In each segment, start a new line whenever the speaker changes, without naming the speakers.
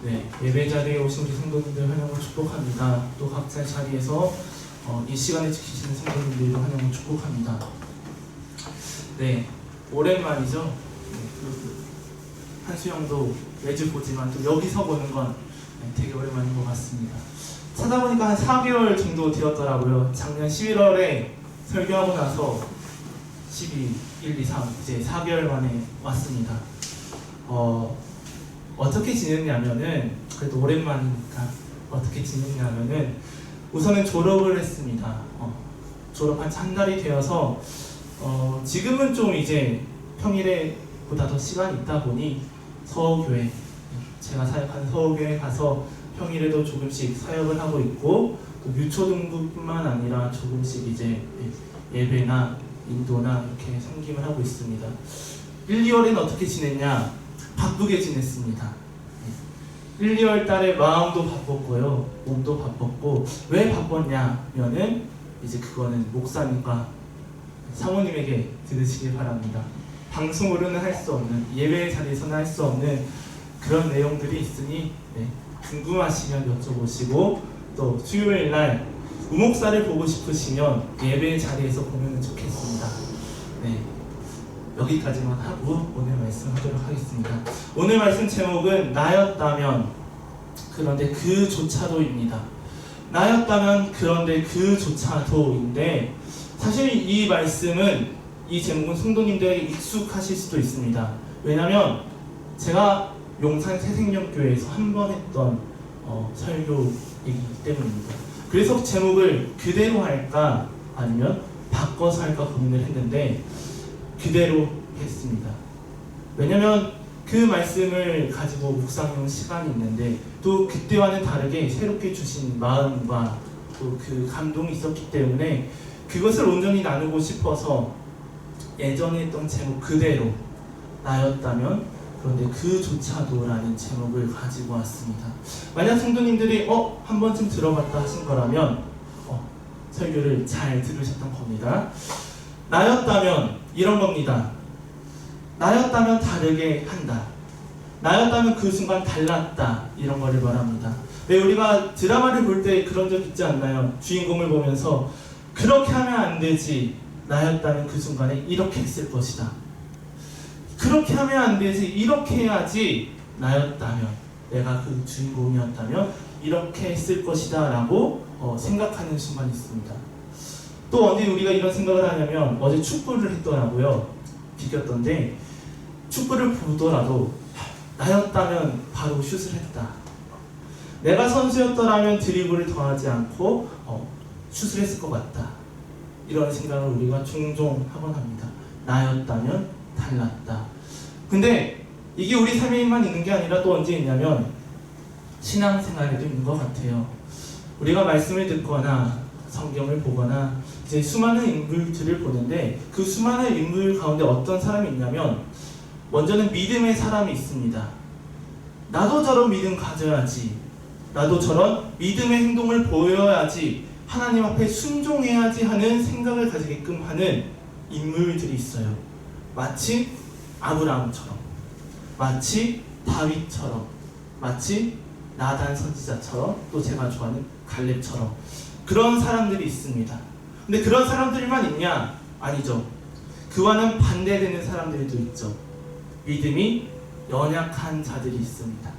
네, 예배 자리에 오신 우리 성도님들 환영을 축복합니다. 또 각자 자리에서 이 시간에 지키시는 성도님들도 환영을 축복합니다. 네, 오랜만이죠. 네, 한수영도 매주 보지만 또 여기서 보는 건 되게 오랜만인 것 같습니다. 찾아보니까 한 4개월 정도 되었더라고요. 작년 11월에 설교하고 나서 12, 1, 2, 3 이제 4개월 만에 왔습니다. 어떻게 지냈냐면은, 그래도 오랜만이니까 어떻게 지냈냐면은 우선은 졸업을 했습니다. 졸업한 한 달이 되어서 지금은 좀 이제 평일에보다 더 시간이 있다 보니 서울교회, 제가 사역하는 서울교회 가서 평일에도 조금씩 사역을 하고 있고, 또 유초등부뿐만 아니라 조금씩 이제 예배나 인도나 이렇게 섬김을 하고 있습니다. 1, 2월에는 어떻게 지냈냐? 바쁘게 지냈습니다. 1, 2월 달에 마음도 바빴고요, 몸도 바빴고. 왜 바빴냐면은 이제 그거는 목사님과 사모님에게 들으시길 바랍니다. 방송으로는 할 수 없는, 예배 자리에서는 할 수 없는 그런 내용들이 있으니 궁금하시면 여쭤보시고, 또 수요일 날 우목사를 보고 싶으시면 예배 자리에서 보면 좋겠습니다. 네, 여기까지만 하고 오늘 말씀하도록 하겠습니다. 오늘 말씀 제목은 나였다면 그런데 그조차도입니다. 나였다면 그런데 그조차도인데, 사실 이 말씀은, 이 제목은 성도님들에게 익숙하실 수도 있습니다. 왜냐하면 제가 용산 새생명교회에서 한 번 했던 설교이기 때문입니다. 그래서 제목을 그대로 할까 아니면 바꿔서 할까 고민을 했는데 그대로 했습니다. 왜냐면 그 말씀을 가지고 묵상해온 시간이 있는데, 또 그때와는 다르게 새롭게 주신 마음과 또 그 감동이 있었기 때문에 그것을 온전히 나누고 싶어서 예전에 했던 제목 그대로, 나였다면 그런데 그조차도라는 제목을 가지고 왔습니다. 만약 성도님들이 한 번쯤 들어봤다 하신 거라면 설교를 잘 들으셨던 겁니다. 나였다면 이런 겁니다. 나였다면 다르게 한다, 나였다면 그 순간 달랐다, 이런 거를 말합니다. 왜 우리가 드라마를 볼 때 그런 적 있지 않나요? 주인공을 보면서 그렇게 하면 안 되지, 나였다면 그 순간에 이렇게 했을 것이다, 그렇게 하면 안 되지, 이렇게 해야지, 나였다면, 내가 그 주인공이었다면 이렇게 했을 것이다 라고 생각하는 순간이 있습니다. 또 언제 우리가 이런 생각을 하냐면, 어제 축구를 했더라고요. 비겼던데 축구를 보더라도 나였다면 바로 슛을 했다, 내가 선수였더라면 드리블을 더하지 않고 슛을 했을 것 같다, 이런 생각을 우리가 종종 하곤 합니다. 나였다면 달랐다. 근데 이게 우리 삶에만 있는 게 아니라 또 언제 있냐면 신앙생활에도 있는 것 같아요. 우리가 말씀을 듣거나 성경을 보거나 이제 수많은 인물들을 보는데, 그 수많은 인물 가운데 어떤 사람이 있냐면 먼저는 믿음의 사람이 있습니다. 나도 저런 믿음 가져야지, 나도 저런 믿음의 행동을 보여야지, 하나님 앞에 순종해야지 하는 생각을 가지게끔 하는 인물들이 있어요. 마치 아브라함처럼, 마치 다윗처럼, 마치 나단 선지자처럼, 또 제가 좋아하는 갈렙처럼 그런 사람들이 있습니다. 근데 그런 사람들만 있냐? 아니죠. 그와는 반대되는 사람들도 있죠. 믿음이 연약한 자들이 있습니다.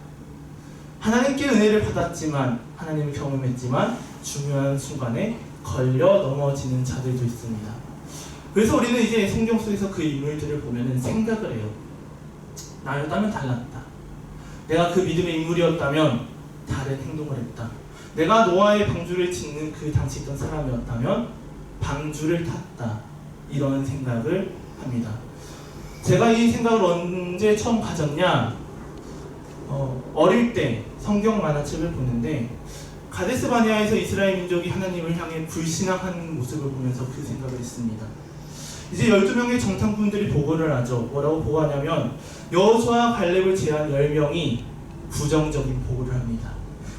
하나님께 은혜를 받았지만, 하나님을 경험했지만 중요한 순간에 걸려 넘어지는 자들도 있습니다. 그래서 우리는 이제 성경 속에서 그 인물들을 보면 생각을 해요. 나였다면 달랐다, 내가 그 믿음의 인물이었다면 다른 행동을 했다, 내가 노아의 방주를 짓는 그 당시 있던 사람이었다면 방주를 탔다, 이런 생각을 합니다. 제가 이 생각을 언제 처음 가졌냐? 어릴 때 성경 만화책을 보는데 가데스 바네아에서 이스라엘 민족이 하나님을 향해 불신앙하는 모습을 보면서 그 생각을 했습니다. 이제 12명의 정탐꾼들이 보고를 하죠. 뭐라고 보고하냐면 여호수아와 갈렙을 제한 10명이 부정적인 보고를 합니다.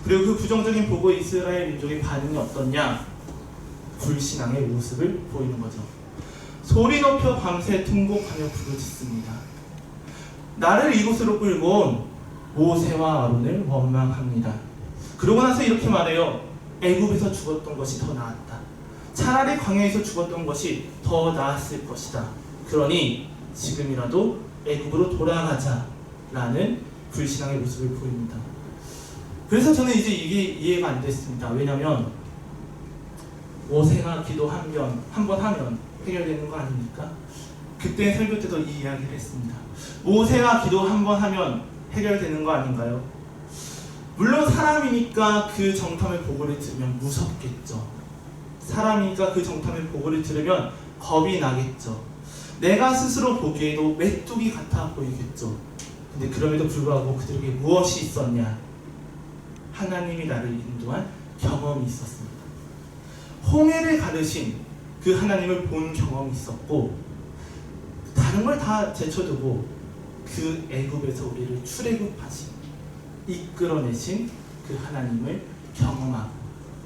그리고 그 부정적인 보고에 이스라엘 민족의 반응이 어떻냐? 불신앙의 모습을 보이는 거죠. 소리 높여 밤새 통곡하며 부르짖습니다. 나를 이곳으로 끌고 온 모세와 아론을 원망합니다. 그러고 나서 이렇게 말해요. 애굽에서 죽었던 것이 더 나았다. 차라리 광야에서 죽었던 것이 더 나았을 것이다. 그러니 지금이라도 애굽으로 돌아가자라는 불신앙의 모습을 보입니다. 그래서 저는 이제 이게 이해가 안 됐습니다. 왜냐하면 모세가 기도 한 번 하면 해결되는 거 아닙니까? 그때 설교 때도 이 이야기를 했습니다. 모세가 기도 한 번 하면 해결되는 거 아닌가요? 물론 사람이니까 그 정탐의 보고를 들으면 무섭겠죠. 사람이니까 그 정탐의 보고를 들으면 겁이 나겠죠. 내가 스스로 보기에도 메뚜기 같아 보이겠죠. 근데 그럼에도 불구하고 그들에게 무엇이 있었냐? 하나님이 나를 인도한 경험이 있었습니다. 홍해를 가르신 그 하나님을 본 경험이 있었고, 다른 걸 다 제쳐두고 그 애굽에서 우리를 출애굽하신, 이끌어내신 그 하나님을 경험하고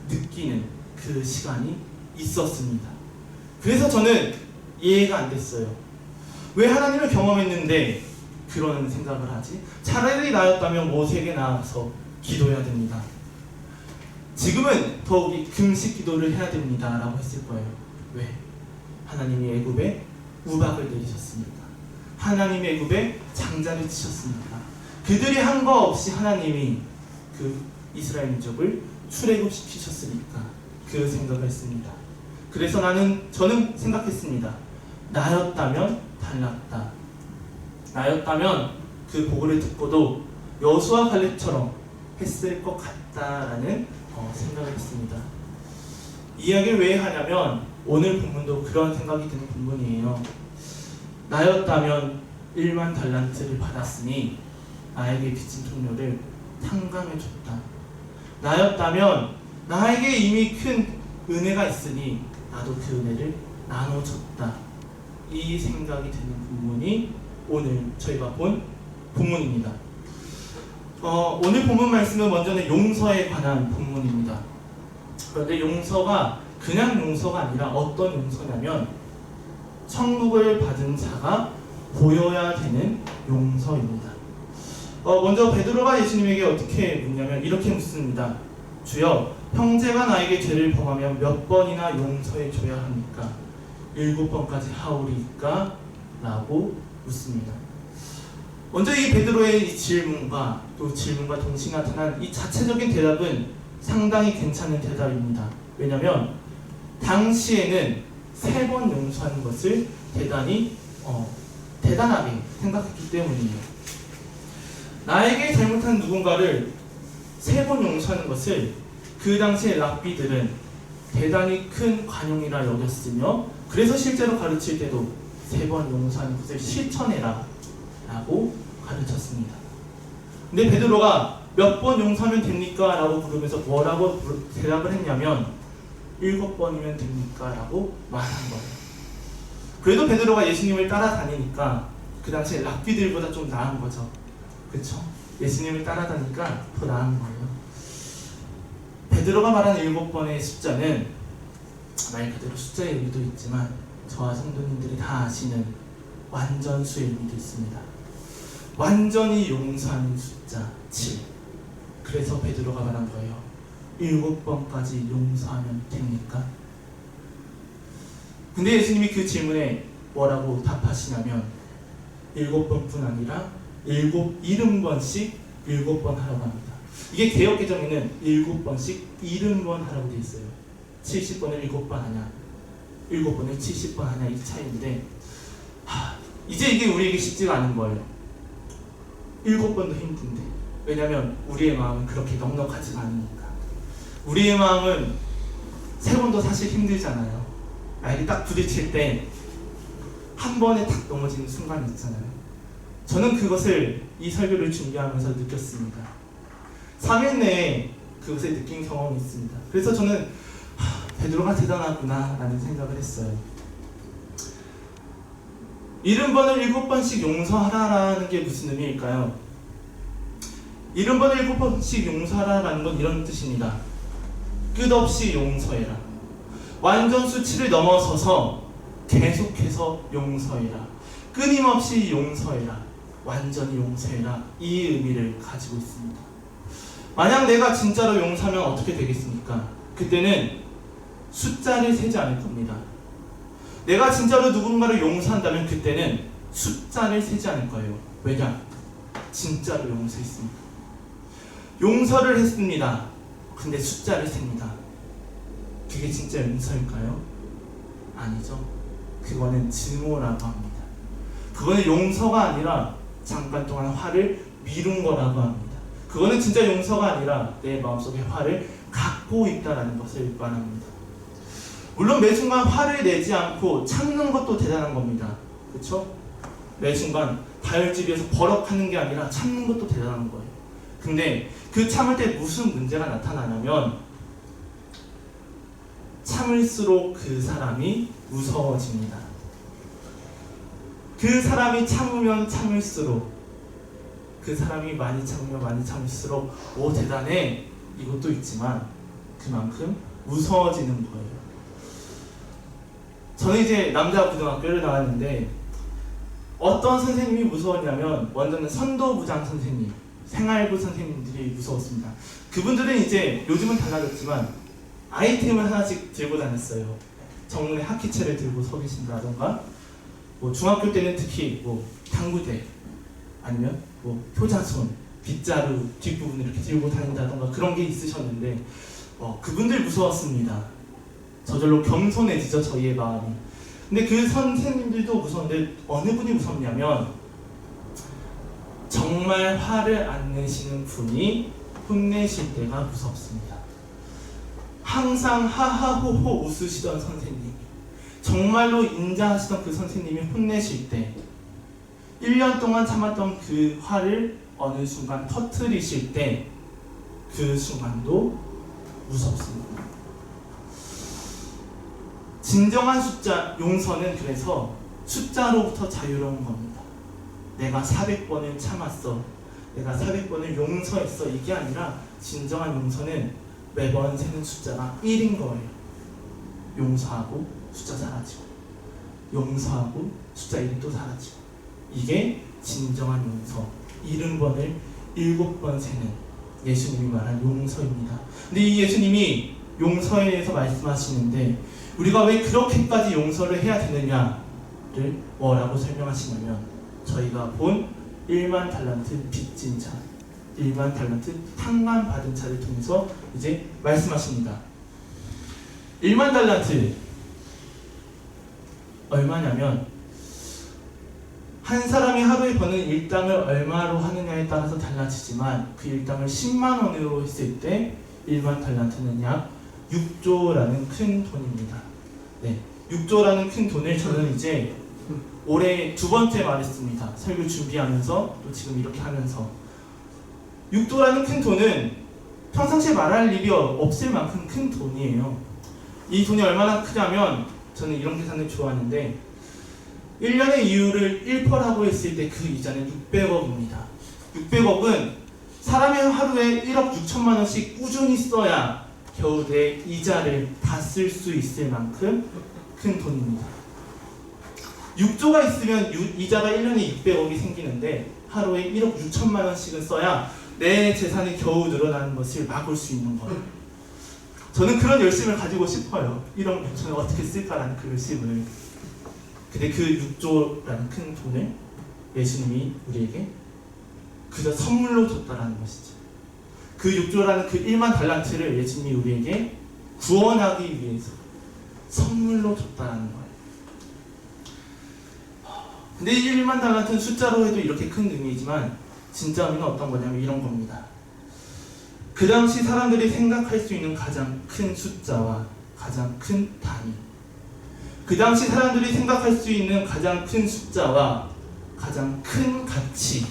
느끼는 그 시간이 있었습니다. 그래서 저는 이해가 안 됐어요. 왜 하나님을 경험했는데 그런 생각을 하지? 차라리 나였다면 모세에게 나아가서 기도해야 됩니다. 지금은 더욱이 금식 기도를 해야 됩니다 라고 했을 거예요. 왜? 하나님이 애굽에 우박을 내리셨습니다. 하나님이 애굽에 장자를 치셨습니다. 그들이 한 거 없이 하나님이 그 이스라엘 민족을 출애굽시키셨으니까 그 생각을 했습니다. 그래서 저는 생각했습니다. 나였다면 달랐다. 나였다면 그 보고를 듣고도 여호수아 갈렙처럼 했을 것 같다라는 생각을 했습니다. 이 이야기를 왜 하냐면 오늘 본문도 그런 생각이 드는 본문이에요. 나였다면 1만 달란트를 받았으니 나에게 빚진 통료를 탕감해줬다. 나였다면 나에게 이미 큰 은혜가 있으니 나도 그 은혜를 나눠줬다. 이 생각이 드는 본문이 오늘 저희가 본 본문입니다. 오늘 본문 말씀은 먼저는 용서에 관한 본문입니다. 그런데 용서가 그냥 용서가 아니라 어떤 용서냐면 천국을 받은 자가 보여야 되는 용서입니다. 먼저 베드로가 예수님에게 어떻게 묻냐면 이렇게 묻습니다. 주여, 형제가 나에게 죄를 범하면 몇 번이나 용서해 줘야 합니까? 7번까지 하오리까? 라고 묻습니다. 먼저 이 베드로의 이 질문과 또 질문과 동시에 나타난 이 자체적인 대답은 상당히 괜찮은 대답입니다. 왜냐하면 당시에는 3번 용서하는 것을 대단하게 생각했기 때문이에요. 나에게 잘못한 누군가를 3번 용서하는 것을 그 당시의 랍비들은 대단히 큰 관용이라 여겼으며, 그래서 실제로 가르칠 때도 3번 용서하는 것을 실천해라 라고 가르쳤습니다. 근데 베드로가 몇 번 용서하면 됩니까? 라고 물으면서 뭐라고 대답을 했냐면 7번이면 됩니까? 라고 말한 거예요. 그래도 베드로가 예수님을 따라다니니까 그 당시에 랍비들보다 좀 나은 거죠. 그쵸? 예수님을 따라다니까 더 나은 거예요. 베드로가 말한 7번의 숫자는 말 그대로 숫자의 의미도 있지만 저와 성도님들이 다 아시는 완전수의 의미도 있습니다. 완전히 용서하는 숫자 7. 그래서 베드로가 말한 거예요. 7번까지 용서하면 됩니까? 근데 예수님이 그 질문에 뭐라고 답하시냐면 7번뿐 아니라 70번씩 7번 하라고 합니다. 이게 개역개정에는 7번씩 70번 하라고 되어 있어요. 70번을 7번 하냐, 7번을 70번 하냐, 이 차이인데 이제 이게 우리에게 쉽지가 않은 거예요. 7번도 힘든데. 왜냐면 우리의 마음은 그렇게 넉넉하지가 않으니까. 우리의 마음은 3번도 사실 힘들잖아요. 나에게 딱 부딪힐 때 한 번에 탁 넘어지는 순간이 있잖아요. 저는 그것을 이 설교를 준비하면서 느꼈습니다. 3일 내에 그것을 느낀 경험이 있습니다. 그래서 저는 베드로가 대단하구나 라는 생각을 했어요. 70번을 7번씩 용서하라라는 게 무슨 의미일까요? 70번을 7번씩 용서하라라는 건 이런 뜻입니다. 끝없이 용서해라. 완전 수치를 넘어서서 계속해서 용서해라. 끊임없이 용서해라. 완전히 용서해라, 이 의미를 가지고 있습니다. 만약 내가 진짜로 용서하면 어떻게 되겠습니까? 그때는 숫자를 세지 않을 겁니다. 내가 진짜로 누군가를 용서한다면 그때는 숫자를 세지 않을 거예요. 왜냐? 진짜로 용서했습니다. 용서를 했습니다. 근데 숫자를 셉니다. 그게 진짜 용서일까요? 아니죠. 그거는 증오라고 합니다. 그거는 용서가 아니라 잠깐 동안 화를 미룬 거라고 합니다. 그거는 진짜 용서가 아니라 내 마음속에 화를 갖고 있다는 것을 말합니다. 물론 매 순간 화를 내지 않고 참는 것도 대단한 겁니다. 그렇죠? 매 순간 다혈질에서 버럭하는 게 아니라 참는 것도 대단한 거예요. 근데 그 참을 때 무슨 문제가 나타나냐면 참을수록 그 사람이 무서워집니다. 그 사람이 참으면 참을수록, 그 사람이 많이 참으면 많이 참을수록 오 대단해 이것도 있지만 그만큼 무서워지는 거예요. 저는 이제 남자 고등학교를 나왔는데 어떤 선생님이 무서웠냐면 먼저는 선도부장 선생님, 생활부 선생님들이 무서웠습니다. 그분들은 이제 요즘은 달라졌지만 아이템을 하나씩 들고 다녔어요. 정문에 학기채를 들고 서 계신다던가, 뭐 중학교 때는 특히 뭐 당구대 아니면 뭐 효자손, 빗자루 뒷부분을 이렇게 들고 다닌다던가 그런 게 있으셨는데 그분들 무서웠습니다. 저절로 겸손해지죠, 저희의 마음이. 근데 그 선생님들도 무서운데 어느 분이 무섭냐면 정말 화를 안 내시는 분이 혼내실 때가 무섭습니다. 항상 하하호호 웃으시던 선생님, 정말로 인자하시던 그 선생님이 혼내실 때 1년 동안 참았던 그 화를 어느 순간 터뜨리실 때 그 순간도 무섭습니다. 진정한 숫자, 용서는 그래서 숫자로부터 자유로운 겁니다. 내가 400번을 참았어, 내가 400번을 용서했어, 이게 아니라 진정한 용서는 매번 세는 숫자가 1인 거예요. 용서하고 숫자 사라지고, 용서하고 숫자 1이 또 사라지고, 이게 진정한 용서, 70번을 7번 세는 예수님이 말한 용서입니다. 근데 이 예수님이 용서에 대해서 말씀하시는데 우리가 왜 그렇게까지 용서를 해야 되느냐를 뭐라고 설명하시냐면 저희가 본 1만 달란트 빚진 자, 1만 달란트 탕감 받은 자를 통해서 이제 말씀하십니다. 1만 달란트 얼마냐면 한 사람이 하루에 버는 일당을 얼마로 하느냐에 따라서 달라지지만 그 일당을 10만 원으로 했을 때 1만 달란트는 약 6조라는 큰 돈입니다. 네, 6조라는 큰 돈을 저는 이제 올해 두 번째 말했습니다. 설교 준비하면서 또 지금 이렇게 하면서 6조라는 큰 돈은 평상시에 말할 일이 없을 만큼 큰 돈이에요. 이 돈이 얼마나 크냐면 저는 이런 계산을 좋아하는데 1년의 이율을 1%라고 했을 때 그 이자는 600억입니다. 600억은 사람이 하루에 1억 6천만 원씩 꾸준히 써야 겨우 내 이자를 다 쓸 수 있을 만큼 큰 돈입니다. 6조가 있으면 이자가 1년에 600억이 생기는데 하루에 1억 6천만 원씩은 써야 내 재산이 겨우 늘어나는 것을 막을 수 있는 거예요. 저는 그런 열심을 가지고 싶어요. 1억 6천을 어떻게 쓸까라는 그 열심을. 근데 그 6조라는 큰 돈을 예수님이 우리에게 그저 선물로 줬다라는 것이죠. 그 6조라는 그 1만 달란트를 예수님이 우리에게 구원하기 위해서 선물로 줬다라는 거예요. 근데 1만 달란트는 숫자로 해도 이렇게 큰 의미이지만 진짜 의미는 어떤 거냐면 이런 겁니다. 그 당시 사람들이 생각할 수 있는 가장 큰 숫자와 가장 큰 단위, 그 당시 사람들이 생각할 수 있는 가장 큰 숫자와 가장 큰 가치,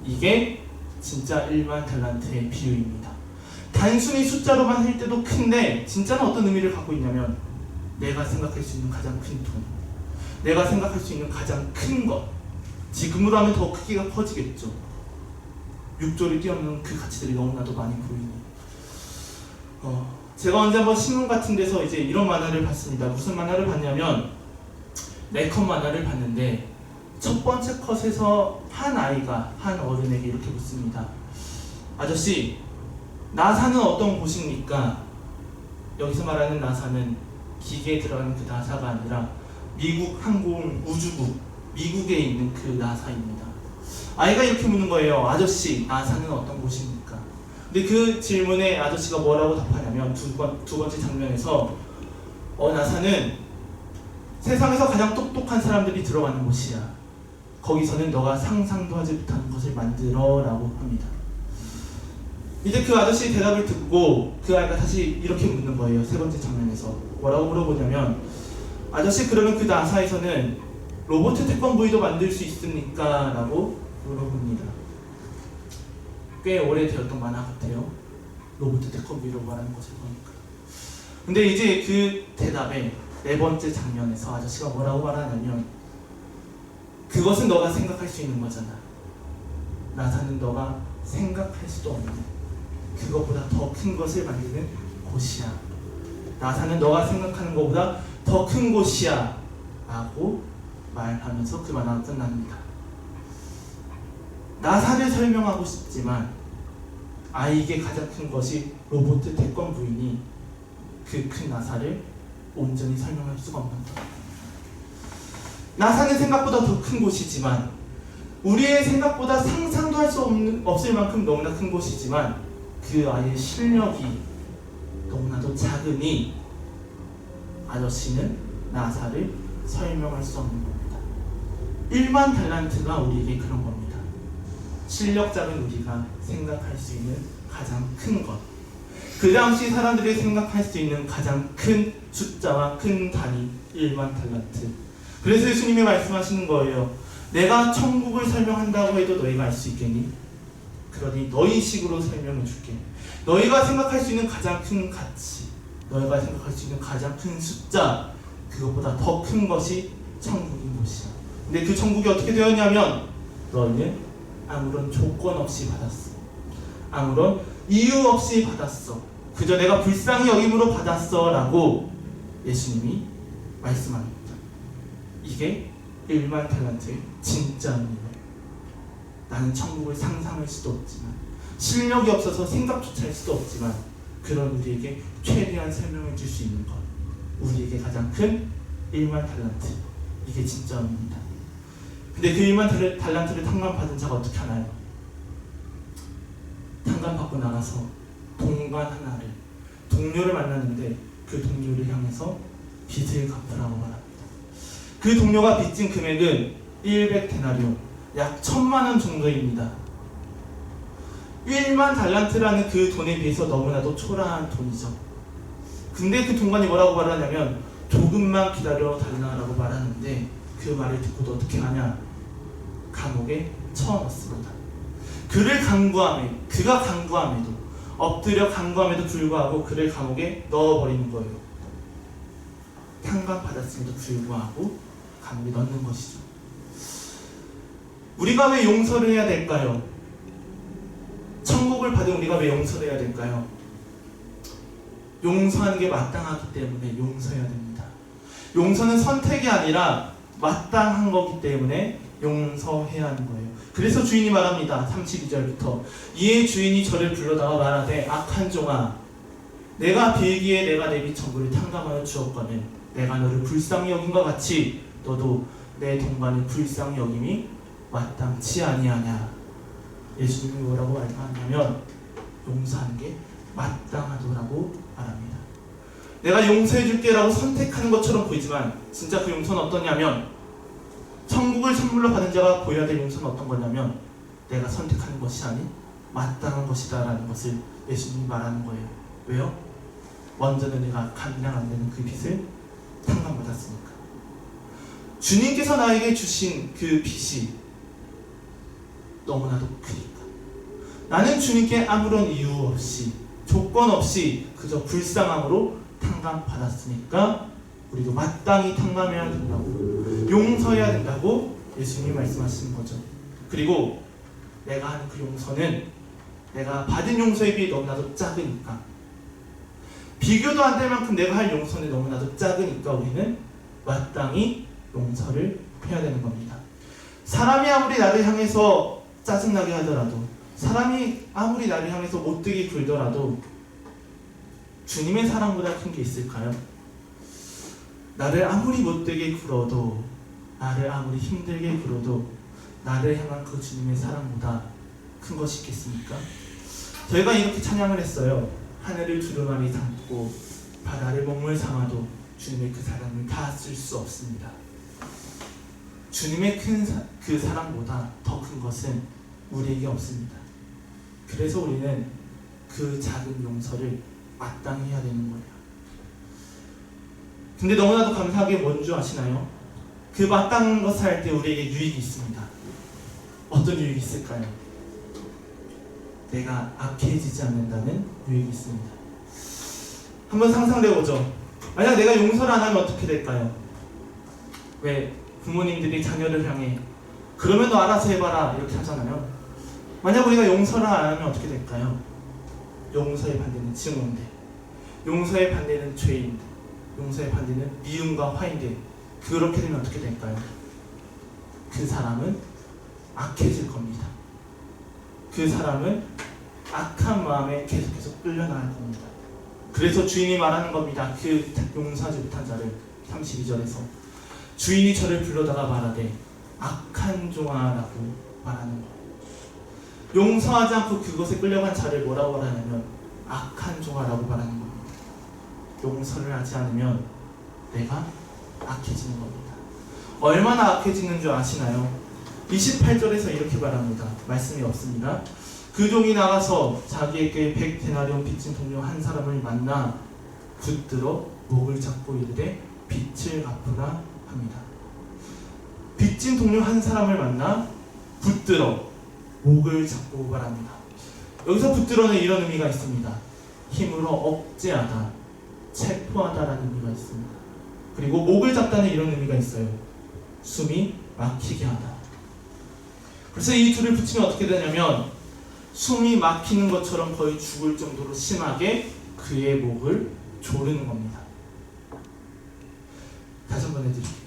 이게 진짜 1만 달란트의 비유입니다. 단순히 숫자로만 할 때도 큰데 진짜는 어떤 의미를 갖고 있냐면 내가 생각할 수 있는 가장 큰 돈, 내가 생각할 수 있는 가장 큰 것, 지금으로 하면 더 크기가 커지겠죠. 6조를 뛰어넘는 그 가치들이 너무나도 많이 보이니 제가 언제 한번 신문 같은 데서 이제 이런 만화를 봤습니다. 무슨 만화를 봤냐면 네컷 만화를 봤는데 첫 번째 컷에서 한 아이가 한 어른에게 이렇게 묻습니다. 아저씨, 나사는 어떤 곳입니까? 여기서 말하는 나사는 기계에 들어가는 그 나사가 아니라 미국 항공우주국, 미국에 있는 그 나사입니다. 아이가 이렇게 묻는 거예요. 아저씨, 나사는 어떤 곳입니까? 근데 그 질문에 아저씨가 뭐라고 답하냐면 두 번째 장면에서 나사는 세상에서 가장 똑똑한 사람들이 들어가는 곳이야. 거기서는 너가 상상도 하지 못하는 것을 만들어 라고 합니다. 이제 그 아저씨의 대답을 듣고 그 아이가 다시 이렇게 묻는 거예요. 세 번째 장면에서 뭐라고 물어보냐면 아저씨, 그러면 그 나사에서는 로봇 태권브이도 만들 수 있습니까? 라고 물어봅니다. 꽤 오래되었던 만화 같아요. 로봇 태권브이로 말하는 것을 보니까. 근데 이제 그 대답에 네 번째 장면에서 아저씨가 뭐라고 말하냐면 그것은 너가 생각할 수 있는 거잖아. 나사는 너가 생각할 수도 없는 그것보다 더 큰 것을 만드는 곳이야. 나사는 너가 생각하는 것보다 더 큰 곳이야 라고 말하면서 그 만화가 끝납니다. 나사를 설명하고 싶지만 아이에게 가장 큰 것이 로봇 태권브이니 그 큰 나사를 온전히 설명할 수가 없는 것. 나사는 생각보다 더 큰 곳이지만 우리의 생각보다 상상도 할 수 없을 만큼 너무나 큰 곳이지만 그 아이의 실력이 너무나도 작으니 아저씨는 나사를 설명할 수 없는 겁니다. 1만 달란트가 우리에게 그런 겁니다. 실력 작은 우리가 생각할 수 있는 가장 큰 것, 그 당시 사람들이 생각할 수 있는 가장 큰 숫자와 큰 단위 1만 달란트. 그래서 예수님이 말씀하시는 거예요. 내가 천국을 설명한다고 해도 너희가 알 수 있겠니? 그러니 너희 식으로 설명해 줄게. 너희가 생각할 수 있는 가장 큰 가치, 너희가 생각할 수 있는 가장 큰 숫자, 그것보다 더 큰 것이 천국인 것이야. 근데 그 천국이 어떻게 되었냐면 너희는 아무런 조건 없이 받았어. 아무런 이유 없이 받았어. 그저 내가 불쌍히 여김으로 받았어 라고 예수님이 말씀합니다. 이게 1만 달란트의 진짜 의미예요. 나는 천국을 상상할 수도 없지만 실력이 없어서 생각조차 할 수도 없지만 그런 우리에게 최대한 설명해 줄 수 있는 것, 우리에게 가장 큰 1만 달란트, 이게 진짜 의미입니다. 근데 그 1만 달란트를 탕감받은 자가 어떻게 하나요? 탕감받고 나가서 동관 하나를, 동료를 만났는데 그 동료를 향해서 빚을 갚으라고 말합니다. 그 동료가 빚진 금액은 100데나리온, 약 1000만 원 정도입니다. 1만 달란트라는 그 돈에 비해서 너무나도 초라한 돈이죠. 근데 그 동관이 뭐라고 말하냐면 조금만 기다려 달라고 말하는데 그 말을 듣고도 어떻게 하냐? 감옥에 쳐넣습니다. 그가 간구함에도, 엎드려 간구함에도 불구하고 그를 감옥에 넣어버리는 거예요. 탕감받았음에도 불구하고 감옥에 넣는 것이죠. 우리가 왜 용서를 해야 될까요? 천국을 받은 우리가 왜 용서를 해야 될까요? 용서하는 게 마땅하기 때문에 용서해야 됩니다. 용서는 선택이 아니라 마땅한 거기 때문에 용서해야 하는 거예요. 그래서 주인이 말합니다. 32절부터 이에 주인이 저를 불러다가 말하되 악한 종아, 내가 빌기에 내가 내 빚 전부를 탕감하여 주었거늘 내가 너를 불쌍히 여김과 같이 너도 내 동반을 불쌍히 여김이 마땅치 아니하냐. 예수님이 뭐라고 말하냐면 용서하는 게 마땅하다고 말합니다. 내가 용서해 줄게 라고 선택하는 것처럼 보이지만 진짜 그 용서는 어떠냐면, 천국을 선물로 받은 자가 보여야 될 용서는 어떤 거냐면 내가 선택하는 것이 아닌 마땅한 것이다 라는 것을 예수님이 말하는 거예요. 왜요? 먼저는 내가 감당 안 되는 그 빚을 탕감받았으니까. 주님께서 나에게 주신 그 빚이 너무나도 크니까. 나는 주님께 아무런 이유 없이, 조건 없이 그저 불쌍함으로 탕감받았으니까 우리도 마땅히 탕감해야 된다고, 용서해야 된다고 예수님이 말씀하시는 거죠. 그리고 내가 하는 그 용서는 내가 받은 용서에 비해 너무나도 작으니까, 비교도 안 될 만큼 내가 할 용서는 너무나도 작으니까 우리는 마땅히 용서를 해야 되는 겁니다. 사람이 아무리 나를 향해서 짜증나게 하더라도, 사람이 아무리 나를 향해서 못되게 굴더라도 주님의 사랑보다 큰 게 있을까요? 나를 아무리 못되게 굴어도, 나를 아무리 힘들게 굴어도 나를 향한 그 주님의 사랑보다 큰 것이 있겠습니까? 저희가 이렇게 찬양을 했어요. 하늘을 두루마리 삼고 바다를 먹물 삼아도 주님의 그 사랑을 다 쓸 수 없습니다. 주님의 그 사랑보다 더 큰 것은 우리에게 없습니다. 그래서 우리는 그 작은 용서를 마땅히 해야 되는 거예요. 근데 너무나도 감사하게 뭔지 아시나요? 그 마땅한 것을 할 때 우리에게 유익이 있습니다. 어떤 유익이 있을까요? 내가 악해지지 않는다는 유익이 있습니다. 한번 상상해보죠. 만약 내가 용서를 안 하면 어떻게 될까요? 왜 부모님들이 자녀를 향해 그러면 너 알아서 해봐라 이렇게 하잖아요. 만약 우리가 용서를 안 하면 어떻게 될까요? 용서의 반대는 증오인데, 용서의 반대는 죄인데, 용서의 반대는 미움과 화인데, 그렇게 되면 어떻게 될까요? 그 사람은 악해질 겁니다. 그 사람은 악한 마음에 계속해서 끌려나갈 겁니다. 그래서 주인이 말하는 겁니다. 그 용서하지 못한 자를 32절에서 주인이 저를 불러다가 말하되 악한 종아라고 말하는 거예요. 용서하지 않고 그것에 끌려간 자를 뭐라고 말하냐면 악한 종아라고 말하는 겁니다. 용서를 하지 않으면 내가 악해지는 겁니다. 얼마나 악해지는 줄 아시나요? 28절에서 이렇게 말합니다. 말씀이 없습니다. 그 종이 나가서 자기에게 100데나리온 빚진 동료 한 사람을 만나 붙들어 목을 잡고 이르되 빚을 갚으라 합니다. 빚진 동료 한 사람을 만나 붙들어 목을 잡고 말합니다. 여기서 붙들어는 이런 의미가 있습니다. 힘으로 억제하다, 체포하다라는 의미가 있습니다. 그리고 목을 잡다는 이런 의미가 있어요. 숨이 막히게 하다. 그래서 이 둘을 붙이면 어떻게 되냐면 숨이 막히는 것처럼 거의 죽을 정도로 심하게 그의 목을 조르는 겁니다. 다시 한번 해드릴게요.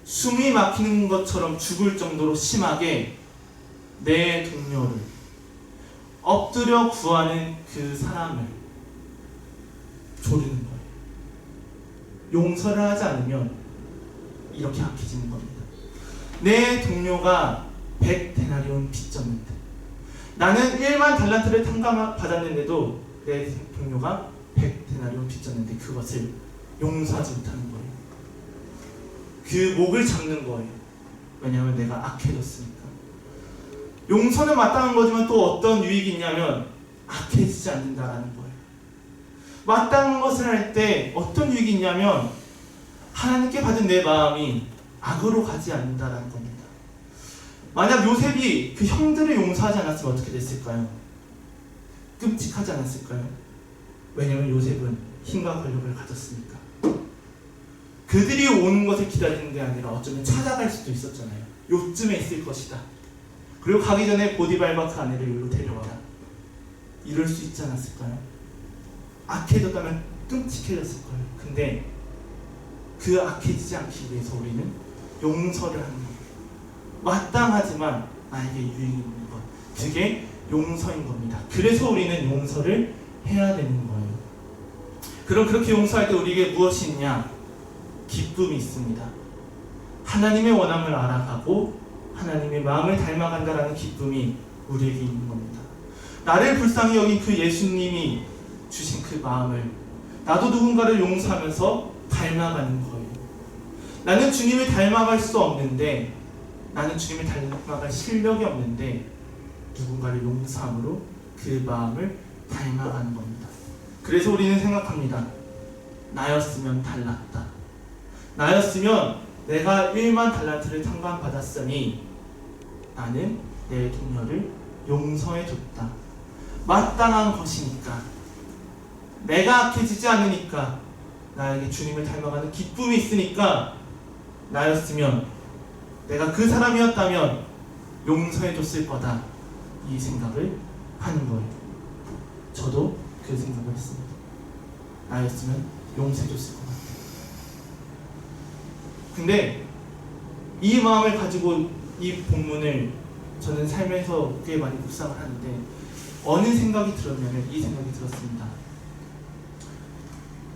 숨이 막히는 것처럼 죽을 정도로 심하게 내 동료를 엎드려 구하는 그 사람을 조르는 거예요. 용서를 하지 않으면 이렇게 악해지는 겁니다. 내 동료가 100데나리온 빚졌는데, 나는 1만 달란트를 탕감받았는데도 내 동료가 100데나리온 빚졌는데 그것을 용서하지 못하는 거예요. 그 목을 잡는 거예요. 왜냐하면 내가 악해졌으니까. 용서는 마땅한 거지만 또 어떤 유익이 있냐면 악해지지 않는다라는 거예요. 마땅한 것을 할 때 어떤 유익이 있냐면 하나님께 받은 내 마음이 악으로 가지 않는다라는 겁니다. 만약 요셉이 그 형들을 용서하지 않았으면 어떻게 됐을까요? 끔찍하지 않았을까요? 왜냐하면 요셉은 힘과 권력을 가졌으니까. 그들이 오는 것을 기다리는 게 아니라 어쩌면 찾아갈 수도 있었잖아요. 요쯤에 있을 것이다. 그리고 가기 전에 보디발과 그 아내를 여기로 데려와라. 이럴 수 있지 않았을까요? 악해졌다면 끔찍해졌을 거예요. 근데 그 악해지지 않기 위해서 우리는 용서를 하는 거예요. 마땅하지만 나에게 유익이 있는 것, 그게 용서인 겁니다. 그래서 우리는 용서를 해야 되는 거예요. 그럼 그렇게 용서할 때 우리에게 무엇이 있냐? 기쁨이 있습니다. 하나님의 원함을 알아가고 하나님의 마음을 닮아간다라는 기쁨이 우리에게 있는 겁니다. 나를 불쌍히 여긴 그 예수님이 주신 그 마음을 나도 누군가를 용서하면서 닮아가는 거예요. 나는 주님을 닮아갈 수 없는데, 나는 주님을 닮아갈 실력이 없는데 누군가를 용서함으로 그 마음을 닮아가는 겁니다. 그래서 우리는 생각합니다. 나였으면 달랐다. 나였으면 내가 1만 달란트를 탕감받았으니 나는 내 동료를 용서해줬다. 마땅한 것이니까, 내가 악해지지 않으니까, 나에게 주님을 닮아가는 기쁨이 있으니까 나였으면, 내가 그 사람이었다면 용서해줬을 거다. 이 생각을 하는 거예요. 저도 그 생각을 했습니다. 나였으면 용서해줬을 것 같아요. 근데 이 마음을 가지고 이 본문을 저는 삶에서 꽤 많이 묵상을 하는데 어느 생각이 들었냐면 이 생각이 들었습니다.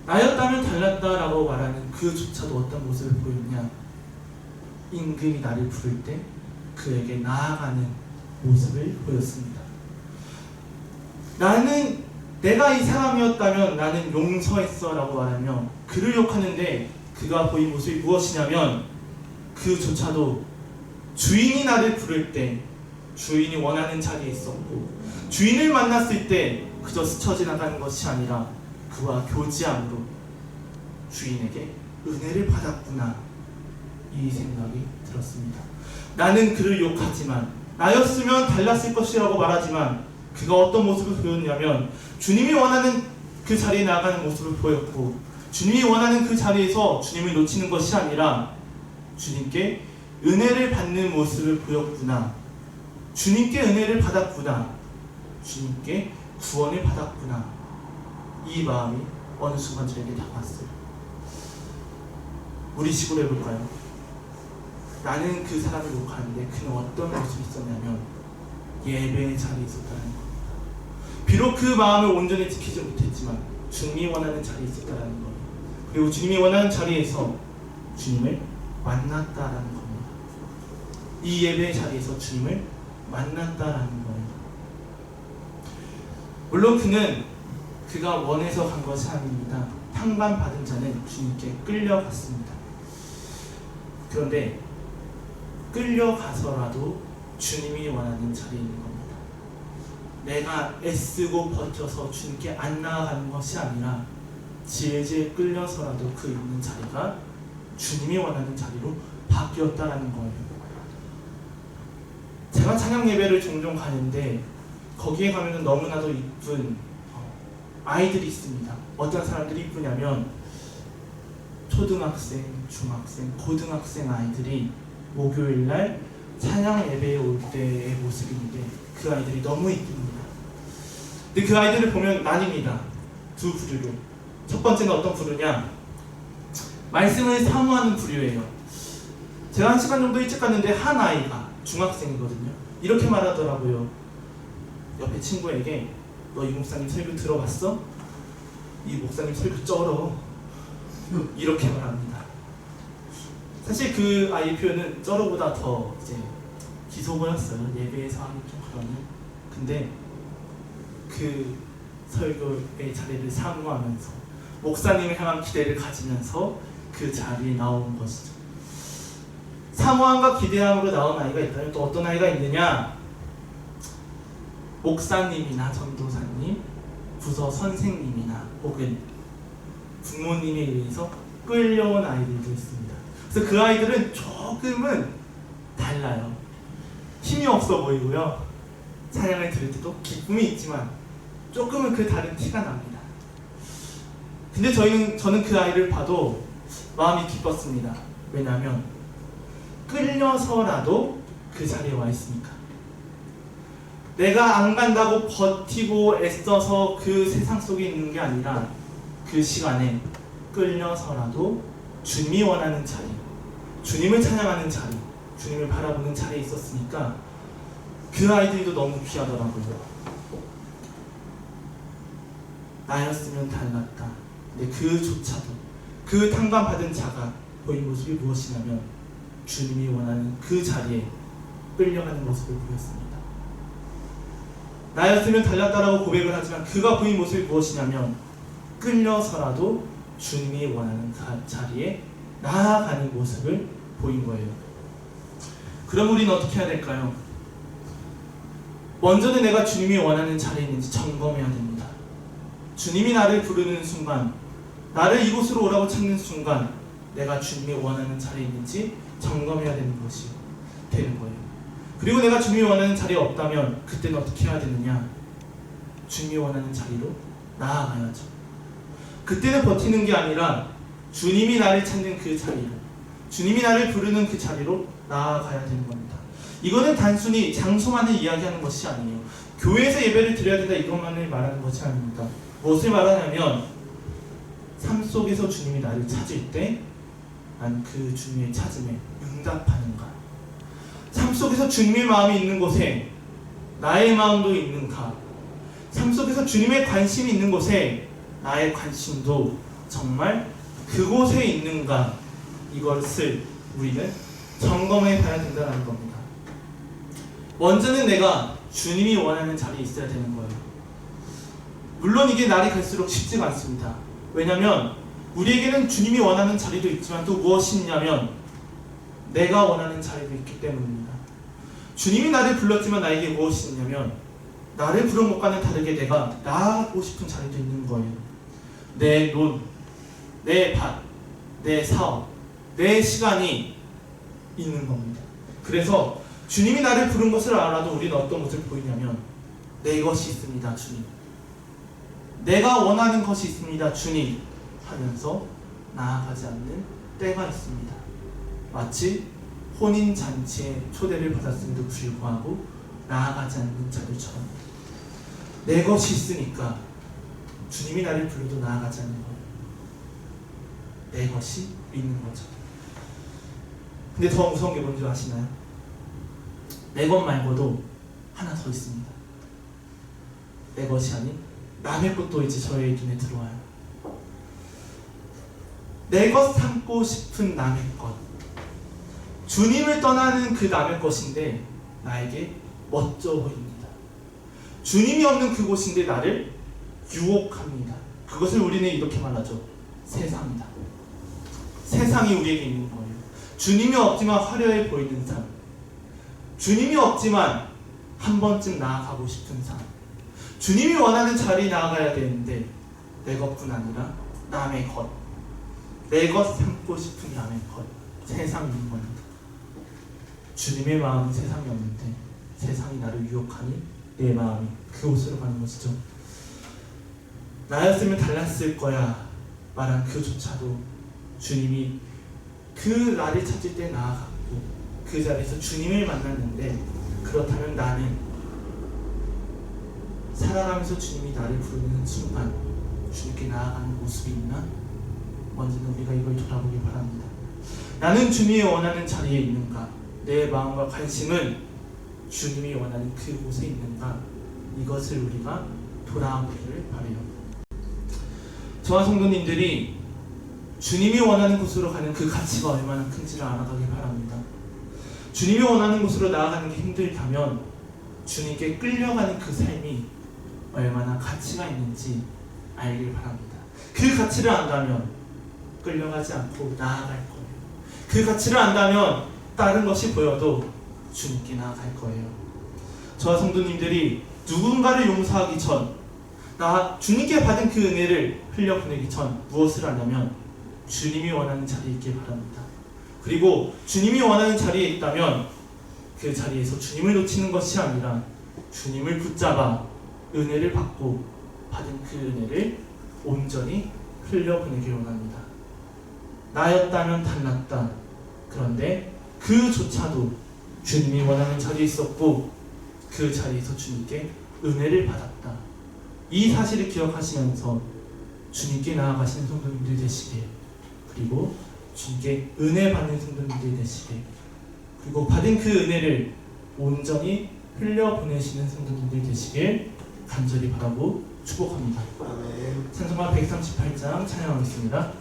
나였다면 달랐다라고 말하는 그조차도 어떤 모습을 보였냐? 임금이 나를 부를 때 그에게 나아가는 모습을 보였습니다. 내가 이 사람이었다면 나는 용서했어 라고 말하며 그를 욕하는데 그가 보인 모습이 무엇이냐면 그조차도 주인이 나를 부를 때 주인이 원하는 자리에 있었고 주인을 만났을 때 그저 스쳐 지나가는 것이 아니라 그와 교제함으로 주인에게 은혜를 받았구나, 이 생각이 들었습니다. 나는 그를 욕하지만 나였으면 달랐을 것이라고 말하지만 그가 어떤 모습을 보였냐면 주님이 원하는 그 자리에 나아가는 모습을 보였고 주님이 원하는 그 자리에서 주님을 놓치는 것이 아니라 주님께 은혜를 받는 모습을 보였구나, 주님께 은혜를 받았구나, 주님께 구원을 받았구나, 이 마음이 어느 순간 저에게 다가왔어요. 우리 식으로 해볼까요? 나는 그 사람을 욕하는데 그는 어떤 모습이 있었냐면 예배의 자리에 있었다는 겁니다. 비록 그 마음을 온전히 지키지 못했지만 주님이 원하는 자리에 있었다는 거예요. 그리고 주님이 원하는 자리에서 주님을 만났다라는 겁니다. 이 예배의 자리에서 주님을 만났다라는 거예요. 물론 그가 원해서 간 것이 아닙니다. 탕감받은 자는 주님께 끌려갔습니다. 그런데 끌려가서라도 주님이 원하는 자리에 있는 겁니다. 내가 애쓰고 버텨서 주님께 안 나아가는 것이 아니라 질질 끌려서라도 그 있는 자리가 주님이 원하는 자리로 바뀌었다라는 거예요. 제가 찬양 예배를 종종 가는데 거기에 가면은 너무나도 이쁜 아이들이 있습니다. 어떤 사람들이 이쁘냐면 초등학생, 중학생, 고등학생 아이들이 목요일날 찬양 예배에 올 때의 모습인데 그 아이들이 너무 이쁩니다. 근데 그 아이들을 보면 나뉩니다. 두 부류로. 첫 번째는 어떤 부류냐? 말씀을 사모하는 부류예요. 제가 1시간 정도 일찍 갔는데 한 아이가 중학생이거든요. 이렇게 말하더라고요. 옆에 친구에게 너 이 목사님 설교 들어봤어? 이 목사님 설교 쩔어. 이렇게 말합니다. 사실 그 아이의 표현은 쩔어보다 더 이제 기소보였어요. 예배에서 하는 좀 그러는. 근데 그 설교의 자리를 사모하면서 목사님을 향한 기대를 가지면서 그 자리에 나온 것이죠. 사모함과 기대함으로 나온 아이가 있다면 또 어떤 아이가 있느냐? 목사님이나 전도사님, 부서 선생님이나 혹은 부모님에 의해서 끌려온 아이들도 있습니다. 그래서 그 아이들은 조금은 달라요. 힘이 없어 보이고요. 찬양을 들을 때도 기쁨이 있지만 조금은 그 다른 티가 납니다. 근데 저는 그 아이를 봐도 마음이 기뻤습니다. 왜냐하면 끌려서라도 그 자리에 와 있으니까. 내가 안 간다고 버티고 애써서 그 세상 속에 있는 게 아니라 그 시간에 끌려서라도 주님이 원하는 자리, 주님을 찬양하는 자리, 주님을 바라보는 자리에 있었으니까 그 아이들도 너무 귀하더라고요. 나였으면 달랐다. 근데 그조차도 그 탕감받은 자가 보인 모습이 무엇이냐면 주님이 원하는 그 자리에 끌려가는 모습을 보였습니다. 나였으면 달랐다라고 고백을 하지만 그가 보인 모습이 무엇이냐면 끌려서라도 주님이 원하는 자리에 나아가는 모습을 보인 거예요. 그럼 우리는 어떻게 해야 될까요? 먼저는 내가 주님이 원하는 자리에 있는지 점검해야 됩니다. 주님이 나를 부르는 순간, 나를 이곳으로 오라고 찾는 순간 내가 주님이 원하는 자리에 있는지 점검해야 되는 것이 되는 거예요. 그리고 내가 주님이 원하는 자리에 없다면 그때는 어떻게 해야 되느냐? 주님이 원하는 자리로 나아가야죠. 그때는 버티는 게 아니라 주님이 나를 찾는 그 자리로, 주님이 나를 부르는 그 자리로 나아가야 되는 겁니다. 이거는 단순히 장소만을 이야기하는 것이 아니에요. 교회에서 예배를 드려야 된다 이것만을 말하는 것이 아닙니다. 무엇을 말하냐면 삶 속에서 주님이 나를 찾을 때 난 그 주님의 찾음에 응답하는가, 삶 속에서 주님의 마음이 있는 곳에 나의 마음도 있는가? 삶 속에서 주님의 관심이 있는 곳에 나의 관심도 정말 그곳에 있는가? 이것을 우리는 점검해 봐야 된다는 겁니다. 먼저는 내가 주님이 원하는 자리에 있어야 되는 거예요. 물론 이게 날이 갈수록 쉽지가 않습니다. 왜냐하면 우리에게는 주님이 원하는 자리도 있지만 또 무엇이 있냐면 내가 원하는 자리도 있기 때문입니다. 주님이 나를 불렀지만 나에게 무엇이 있냐면 나를 부른 것과는 다르게 내가 나아가고 싶은 자리도 있는 거예요. 내 돈, 내 밭, 내 사업, 내 시간이 있는 겁니다. 그래서 주님이 나를 부른 것을 알아도 우리는 어떤 모습을 보이냐면 내 것이 있습니다, 주님. 내가 원하는 것이 있습니다, 주님 하면서 나아가지 않는 때가 있습니다. 마치 혼인잔치에 초대를 받았음에도 불구하고 나아가지 않는 자들처럼 내 것이 있으니까 주님이 나를 불러도 나아가지 않는 거예요. 내 것이 있는 거죠. 근데 더 무서운 게 뭔지 아시나요? 내 것 말고도 하나 더 있습니다. 내 것이 아닌 남의 것도 이제 저의 눈에 들어와요. 내 것 삼고 싶은 남의 것. 주님을 떠나는 그 남의 것인데 나에게 멋져 보입니다. 주님이 없는 그곳인데 나를 유혹합니다. 그것을 우리는 이렇게 말하죠. 세상이다. 세상이 우리에게 있는 거예요. 주님이 없지만 화려해 보이는 삶. 주님이 없지만 한 번쯤 나아가고 싶은 삶. 주님이 원하는 자리에 나아가야 되는데 내 것뿐 아니라 남의 것. 내 것 삼고 싶은 남의 것. 세상이 있는 겁니다. 주님의 마음은 세상이 없는데 세상이 나를 유혹하니 내 마음이 그곳으로 가는 것이죠. 나였으면 달랐을 거야 말한 그조차도 주님이 그 나를 찾을 때 나아갔고 그 자리에서 주님을 만났는데 그렇다면 나는 살아가면서 주님이 나를 부르는 순간 주님께 나아가는 모습이 있나? 먼저는 우리가 이걸 돌아보기 바랍니다. 나는 주님이 원하는 자리에 있는가? 내 마음과 관심은 주님이 원하는 그곳에 있는가? 이것을 우리가 돌아보기를 바라요. 저와 성도님들이 주님이 원하는 곳으로 가는 그 가치가 얼마나 큰지를 알아가길 바랍니다. 주님이 원하는 곳으로 나아가는 게 힘들다면 주님께 끌려가는 그 삶이 얼마나 가치가 있는지 알길 바랍니다. 그 가치를 안다면 끌려가지 않고 나아갈 거예요. 그 가치를 안다면 다른 것이 보여도 주님께 나아갈 거예요. 저와 성도님들이 누군가를 용서하기 전, 나 주님께 받은 그 은혜를 흘려보내기 전 무엇을 하냐면 주님이 원하는 자리에 있길 바랍니다. 그리고 주님이 원하는 자리에 있다면 그 자리에서 주님을 놓치는 것이 아니라 주님을 붙잡아 은혜를 받고 받은 그 은혜를 온전히 흘려보내길 원합니다. 나였다면 달랐다. 그런데 그조차도 주님이 원하는 자리에 있었고 그 자리에서 주님께 은혜를 받았다. 이 사실을 기억하시면서 주님께 나아가시는 성도님들 되시길, 그리고 주님께 은혜 받는 성도님들 되시길, 그리고 받은 그 은혜를 온전히 흘려보내시는 성도님들 되시길 간절히 바라고 축복합니다. 찬송가 138장 찬양하겠습니다.